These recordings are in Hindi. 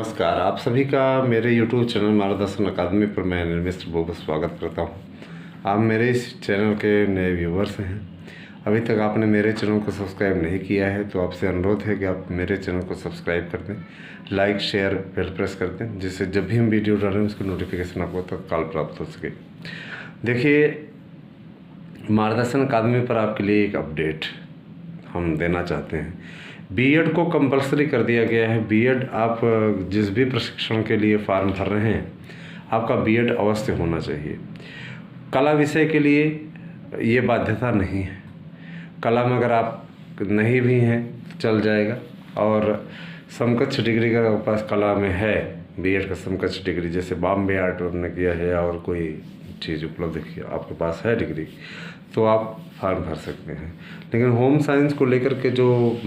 नमस्कार, आप सभी का मेरे YouTube चैनल मार्गदर्शन अकादमी पर मैं मिस्टर बोबस स्वागत करता हूं। आप मेरे इस चैनल के नए व्यूवर्स हैं। अभी तक आपने मेरे चैनल को सब्सक्राइब नहीं किया है तो आपसे अनुरोध है कि आप मेरे चैनल को सब्सक्राइब कर दें, लाइक शेयर बेल प्रेस कर दें, जिससे जब भी हम वीडियो डालें उसकी नोटिफिकेशन आपको तत्काल प्राप्त हो सके। देखिए, मार्गदर्शन अकादमी पर आपके लिए एक अपडेट हम देना चाहते हैं। बीएड को कंपलसरी कर दिया गया है। बीएड आप जिस भी प्रशिक्षण के लिए फॉर्म भर रहे हैं, आपका बीएड अवश्य होना चाहिए। कला विषय के लिए ये बाध्यता नहीं है। कला में अगर आप नहीं भी हैं तो चल जाएगा, और समकक्ष डिग्री का पास कला में है, बीएड का समकक्ष डिग्री, जैसे बॉम्बे आर्ट ने किया है और कोई चीज़ उपलब्ध की आपके पास है डिग्री, तो आप फॉर्म भर सकते हैं। लेकिन होम साइंस को लेकर के जो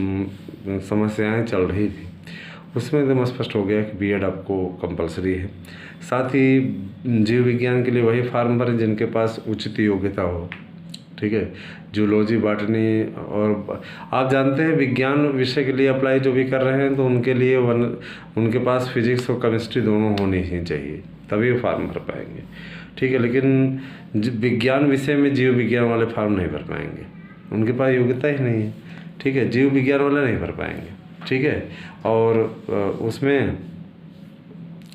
समस्याएं चल रही थी, उसमें एकदम स्पष्ट हो गया कि बीएड आपको कंपलसरी है। साथ ही जीव विज्ञान के लिए वही फॉर्म भरें जिनके पास उचित योग्यता हो। ठीक है, जूलॉजी, बॉटनी, और आप जानते हैं विज्ञान विषय के लिए अप्लाई जो भी कर रहे हैं तो उनके लिए उनके पास फिजिक्स और केमिस्ट्री दोनों होनी ही चाहिए, तभी वो फॉर्म भर पाएंगे। ठीक है, लेकिन विज्ञान विषय में जीव विज्ञान वाले फॉर्म नहीं भर पाएंगे, उनके पास योग्यता ही नहीं है। ठीक है, जीव विज्ञान वाले नहीं भर पाएंगे। ठीक है, और उसमें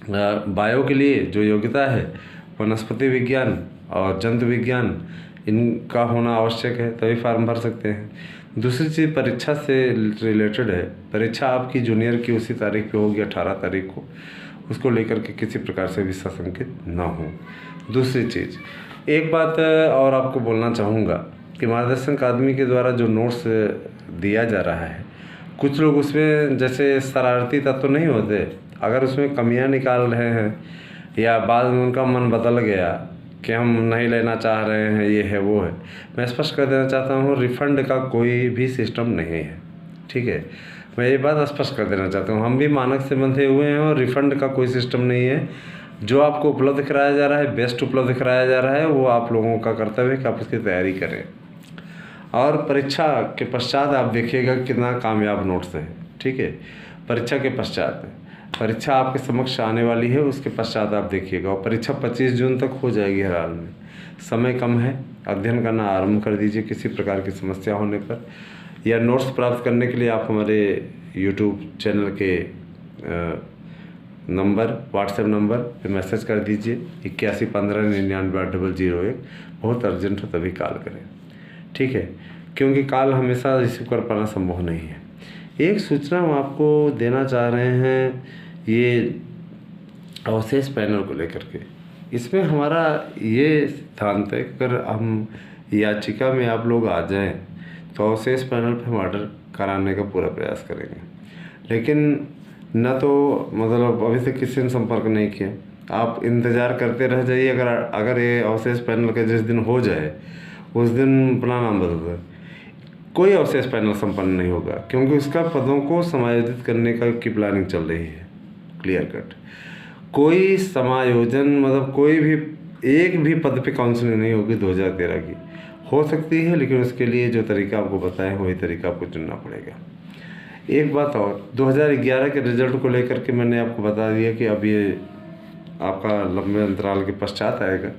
बायो के लिए जो योग्यता है, वनस्पति विज्ञान और जंतु विज्ञान, इनका होना आवश्यक है, तभी फॉर्म भर सकते हैं। दूसरी चीज़ परीक्षा से रिलेटेड है। परीक्षा आपकी जूनियर की उसी तारीख पे होगी, 18 तारीख को। उसको लेकर के किसी प्रकार से भी सशंकित ना हो। दूसरी चीज़, एक बात और आपको बोलना चाहूँगा कि मार्गदर्शन अकादमी के द्वारा जो नोट्स दिया जा रहा है, कुछ लोग उसमें जैसे शरारती तत्व तो नहीं होते, अगर उसमें कमियां निकाल रहे हैं या बाद में उनका मन बदल गया कि हम नहीं लेना चाह रहे हैं, ये है वो है, मैं स्पष्ट कर देना चाहता हूँ, रिफ़ंड का कोई भी सिस्टम नहीं है। ठीक है, मैं ये बात स्पष्ट कर देना चाहता हूँ। हम भी मानक से बंधे हुए हैं और रिफ़ंड का कोई सिस्टम नहीं है। जो आपको उपलब्ध कराया जा रहा है, बेस्ट उपलब्ध कराया जा रहा है, वो आप लोगों का कर्तव्य है कि आप उसकी तैयारी करें। और परीक्षा के पश्चात आप देखिएगा कितना कामयाब नोट्स है। ठीक है, परीक्षा के पश्चात, परीक्षा आपके समक्ष आने वाली है, उसके पश्चात आप देखिएगा। और परीक्षा 25 जून तक हो जाएगी। हर हाल में समय कम है, अध्ययन करना आरंभ कर दीजिए। किसी प्रकार की समस्या होने पर या नोट्स प्राप्त करने के लिए आप हमारे यूट्यूब चैनल के नंबर, व्हाट्सएप नंबर पे मैसेज कर दीजिए, 8115998001। बहुत अर्जेंट हो तभी कॉल करें। ठीक है, क्योंकि कॉल हमेशा रिसीव कर पाना संभव नहीं है। एक सूचना हम आपको देना चाह रहे हैं, ये अवशेष पैनल को लेकर के। इसमें हमारा ये सिद्धांत है कि अगर हम याचिका में आप लोग आ जाएं तो अवशेष पैनल पे हम ऑर्डर कराने का पूरा प्रयास करेंगे। लेकिन न तो मतलब अभी तक किसी ने संपर्क नहीं किया, आप इंतज़ार करते रह जाइए। अगर ये अवशेष पैनल का जिस दिन हो जाए उस दिन अपना नाम बदल दे, कोई अवशेष पैनल संपन्न नहीं होगा, क्योंकि उसका पदों को समायोजित करने की प्लानिंग चल रही है। क्लियर कट, कोई समायोजन मतलब कोई भी एक भी पद पे काउंसलिंग नहीं होगी 2013 की। हो सकती है, लेकिन उसके लिए जो तरीका आपको बताएं वही तरीका आपको चुनना पड़ेगा। एक बात और, 2011 के रिजल्ट को लेकर के मैंने आपको बता दिया कि अब ये आपका लंबे अंतराल के पश्चात आएगा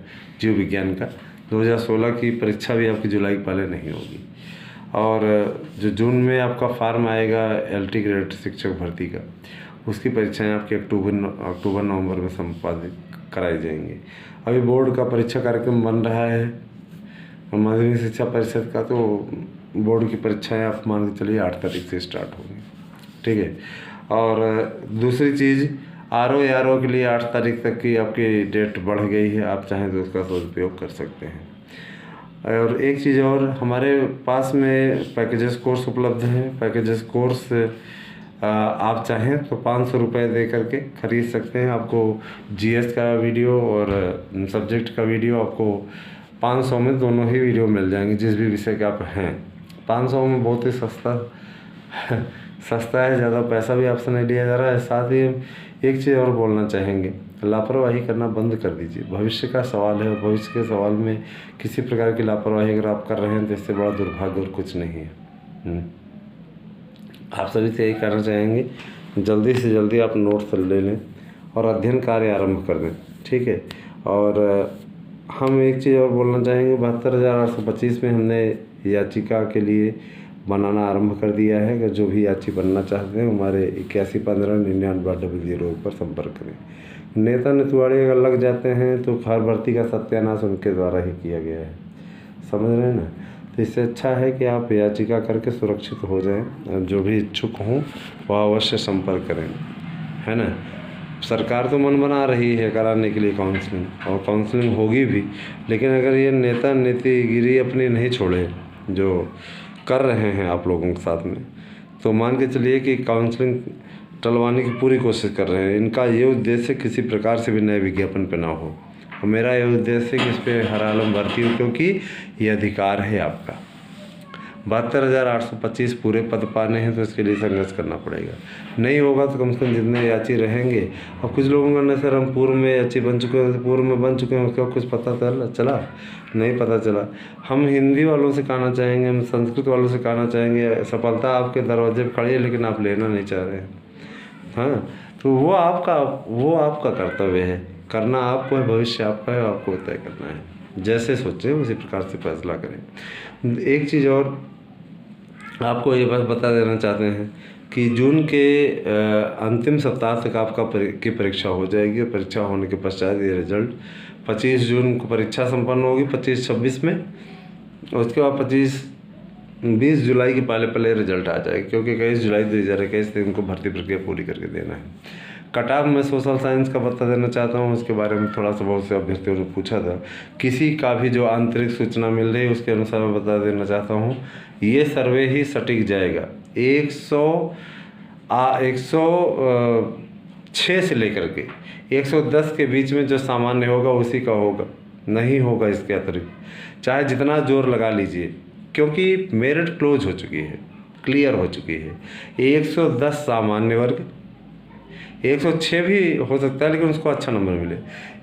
जीव विज्ञान का। 2016 की परीक्षा भी आपकी जुलाई के पहले नहीं होगी, और जो जून में आपका फॉर्म आएगा LT ग्रेड शिक्षक भर्ती का, उसकी परीक्षाएं आपकी अक्टूबर नवंबर में संपादित कराई जाएंगी। अभी बोर्ड का परीक्षा कार्यक्रम बन रहा है माध्यमिक शिक्षा परिषद का, तो बोर्ड की परीक्षाएं आप मान के चलिए 8 तारीख से स्टार्ट होंगी। ठीक है, और दूसरी चीज़, RO के लिए 8 तारीख तक की आपकी डेट बढ़ गई है, आप चाहें तो उसका सदुपयोग कर सकते हैं। और एक चीज़ और, हमारे पास में पैकेजेस कोर्स उपलब्ध हैं। पैकेजेस कोर्स आप चाहें तो 500 रुपये दे करके ख़रीद सकते हैं। आपको GS का वीडियो और सब्जेक्ट का वीडियो आपको 500 में दोनों ही वीडियो मिल जाएंगे, जिस भी विषय के आप हैं। 500 में बहुत ही सस्ता है, ज़्यादा पैसा भी आपसे नहीं लिया जा रहा है। साथ ही एक चीज़ और बोलना चाहेंगे, लापरवाही करना बंद कर दीजिए। भविष्य का सवाल है, और भविष्य के सवाल में किसी प्रकार की लापरवाही अगर आप कर रहे हैं तो इससे बड़ा दुर्भाग्य और कुछ नहीं है। आप सभी से यही कहना चाहेंगे जल्दी से जल्दी आप नोट्स ले लें और अध्ययन कार्य आरंभ कर दें, ठीक है। और हम एक चीज़ और बोलना चाहेंगे, 72,825 में हमने याचिका के लिए बनाना आरंभ कर दिया है। अगर जो भी याची बनना चाहते हैं हमारे 811599 पर संपर्क करें। नेता नेतवाड़ी अगर लग जाते हैं तो हर भर्ती का सत्यानाश उनके द्वारा ही किया गया है, समझ रहे हैं ना। तो इससे अच्छा है कि आप याचिका करके सुरक्षित हो जाएं। जो भी इच्छुक हों वह अवश्य संपर्क करें, है ना। सरकार तो मन बना रही है कराने के लिए काउंसलिंग, और काउंसलिंग होगी भी, लेकिन अगर ये नेता नेतीगिरी अपनी नहीं छोड़े जो कर रहे हैं आप लोगों के साथ में, तो मान के चलिए कि काउंसलिंग टलवाने की पूरी कोशिश कर रहे हैं। इनका ये उद्देश्य किसी प्रकार से भी नए विज्ञापन पे ना हो, और मेरा ये उद्देश्य है कि इस पर हर आलम भर्ती हो, क्योंकि ये अधिकार है आपका। 72,825 पूरे पद पाने हैं तो इसके लिए संघर्ष करना पड़ेगा। नहीं होगा तो कम से कम जितने याची रहेंगे, और कुछ लोगों का नहीं सर हम पूर्व में याची बन चुके हैं, पूर्व में बन चुके हैं, उसका कुछ पता चला नहीं पता चला। हम हिंदी वालों से कहना चाहेंगे, हम संस्कृत वालों से कहना चाहेंगे, सफलता आपके दरवाजे पर खड़ी है लेकिन आप लेना नहीं चाह रहे हैं। हाँ, तो वो आपका कर्तव्य है, करना आपको है, भविष्य आपका है, आपको तय करना है। जैसे सोचें उसी प्रकार से फैसला करें। एक चीज़ और आपको ये बस बता देना चाहते हैं कि जून के अंतिम सप्ताह तक आपका की परीक्षा हो जाएगी, और परीक्षा होने के पश्चात ये रिजल्ट 25 जून को परीक्षा संपन्न होगी 25-26 में, और उसके बाद 20 जुलाई के पहले रिजल्ट आ जाएगा, क्योंकि 21 जुलाई 2021 से इनको भर्ती प्रक्रिया पूरी करके देना है। कट ऑफ में सोशल साइंस का बता देना चाहता हूँ, उसके बारे में थोड़ा सा बहुत से अभ्यर्थियों ने पूछा था। किसी का भी जो आंतरिक सूचना मिल रही है उसके अनुसार मैं बता देना चाहता हूँ, ये सर्वे ही सटीक जाएगा। 106 से लेकर के 110 के बीच में जो सामान्य होगा उसी का होगा, नहीं होगा इसके अतिरिक्त, चाहे जितना जोर लगा लीजिए, क्योंकि मेरिट क्लोज हो चुकी है, क्लियर हो चुकी है। 110 सामान्य वर्ग, 106 भी हो सकता है लेकिन उसको अच्छा नंबर मिले,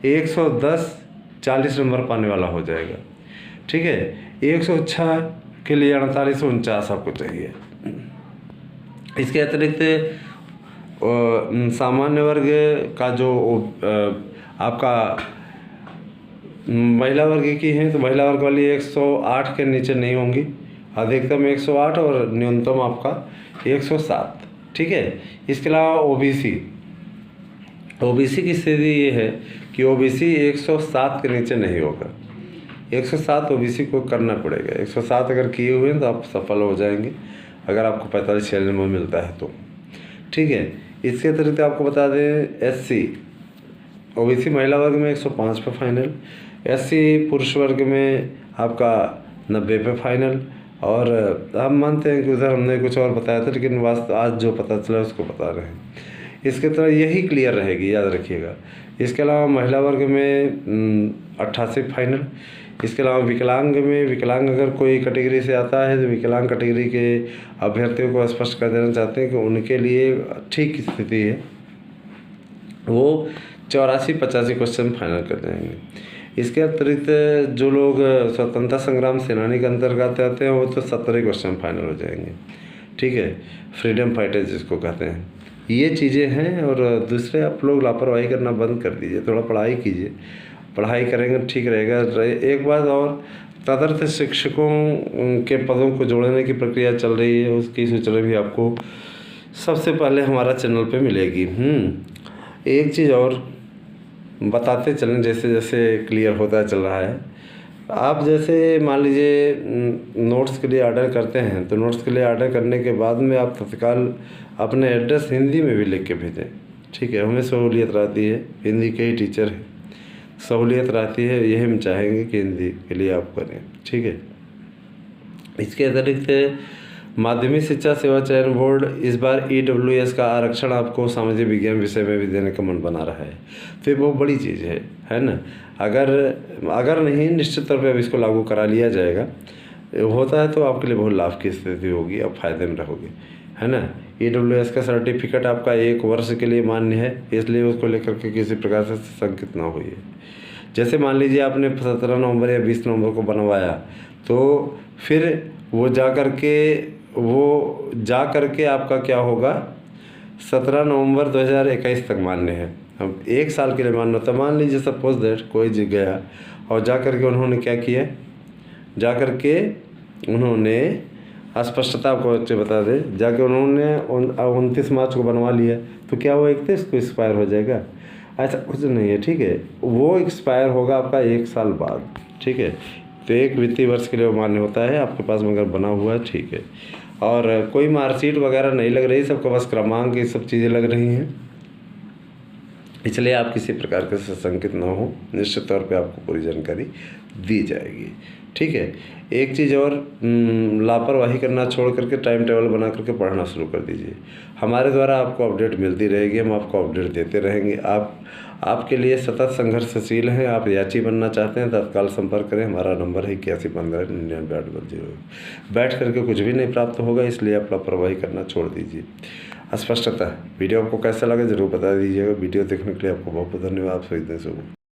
110 40 नंबर पाने वाला हो जाएगा, ठीक है। 106 के लिए 4849 आपको चाहिए। इसके अतिरिक्त सामान्य वर्ग का जो आपका महिला वर्ग की है, तो महिला वर्ग वाली 108 के नीचे नहीं होंगी, अधिकतम 108 और न्यूनतम आपका 107, ठीक है। इसके अलावा ओबीसी की स्थिति ये है कि ओबीसी 107 के नीचे नहीं होगा, 107 ओबीसी को करना पड़ेगा। 107 अगर किए हुए हैं तो आप सफल हो जाएंगे, अगर आपको 45-46 नंबर मिलता है तो, ठीक है। इसके अतिरिक्त आपको बता दें एससी ओबीसी महिला वर्ग में 105 पे फाइनल, एससी पुरुष वर्ग में आपका 90 पे फाइनल, और हम मानते हैं कि उधर हमने कुछ और बताया था लेकिन वास्तव आज जो पता चला उसको बता रहे हैं। इसके तरह यही क्लियर रहेगी, याद रखिएगा। इसके अलावा महिला वर्ग में 88 फाइनल। इसके अलावा विकलांग अगर कोई कैटेगरी से आता है तो विकलांग कैटेगरी के अभ्यर्थियों को स्पष्ट कर देना चाहते हैं कि उनके लिए ठीक स्थिति है, वो 84-85 क्वेश्चन फाइनल कर जाएंगे। इसके अतिरिक्त जो लोग स्वतंत्रता संग्राम सेनानी के अंतर्गत आते हैं वो तो 70 क्वेश्चन फाइनल हो जाएंगे, ठीक है। फ्रीडम फाइटर्स जिसको कहते हैं, ये चीज़ें हैं। और दूसरे आप लोग लापरवाही करना बंद कर दीजिए, थोड़ा पढ़ाई कीजिए, पढ़ाई करेंगे ठीक रहेगा। एक बात और, तदर्थ शिक्षकों के पदों को जोड़ने की प्रक्रिया चल रही है, उसकी सूचना भी आपको सबसे पहले हमारा चैनल पे मिलेगी। एक चीज़ और बताते चलें, जैसे जैसे क्लियर होता चल रहा है। आप जैसे मान लीजिए नोट्स के लिए ऑर्डर करते हैं, तो नोट्स के लिए ऑर्डर करने के बाद में आप तत्काल अपने एड्रेस हिंदी में भी लिख के भेजें, ठीक है। हमें सहूलियत रहती है, हिंदी के ही टीचर हैं, सहूलियत रहती है, यही हम चाहेंगे कि हिंदी के लिए आप करें, ठीक है। इसके अतिरिक्त माध्यमिक शिक्षा सेवा चयन बोर्ड इस बार EWS का आरक्षण आपको सामाजिक विज्ञान विषय में भी देने का मन बना रहा है, तो ये बहुत बड़ी चीज़ है ना। अगर नहीं, निश्चित तौर पे अब इसको लागू करा लिया जाएगा, होता है तो आपके लिए बहुत लाभ की स्थिति होगी, आप फायदे में रहोगे, है ना। EWS का सर्टिफिकेट आपका 1 वर्ष के लिए मान्य है, इसलिए उसको लेकर के किसी प्रकार से संकित ना होइए। जैसे मान लीजिए आपने 17 नवंबर या 20 नवंबर को बनवाया, तो फिर वो जा करके आपका क्या होगा 17 नवंबर 2021 तक मान्य है। अब 1 साल के लिए मानना, तो मान लीजिए सपोज दैट कोई जी गया और जा कर के उन्होंने क्या किया, जा कर के उन्होंने स्पष्टता आपको बच्चे बता दें, जाके उन्होंने 29 मार्च को बनवा लिया, तो क्या वो 31 को एक्सपायर हो जाएगा? ऐसा कुछ नहीं है, ठीक है। वो एक्सपायर होगा आपका 1 साल बाद, ठीक है। तो 1 वित्तीय वर्ष के लिए वो मान्य होता है आपके पास में अगर बना हुआ है, ठीक है। और कोई मार्कशीट वगैरह नहीं लग रही, सबके पास क्रमांक ये सब चीज़ें लग रही हैं, इसलिए आप किसी प्रकार के सशंकित ना हो, निश्चित तौर पे आपको पूरी जानकारी दी जाएगी, ठीक है। एक चीज़ और, लापरवाही करना छोड़ करके टाइम टेबल बना करके पढ़ना शुरू कर दीजिए। हमारे द्वारा आपको अपडेट मिलती रहेगी, हम आपको अपडेट देते रहेंगे। आपके लिए सतत संघर्षशील हैं, आप याची बनना चाहते हैं, तत्काल संपर्क करें। हमारा नंबर है 8115998800। बैठ करके कुछ भी नहीं प्राप्त होगा, इसलिए आप लापरवाही करना छोड़ दीजिए। स्पष्टता, वीडियो आपको कैसा लगा ज़रूर बता दीजिएगा। वीडियो देखने के लिए आपको बहुत बहुत धन्यवाद। शुभ दिन।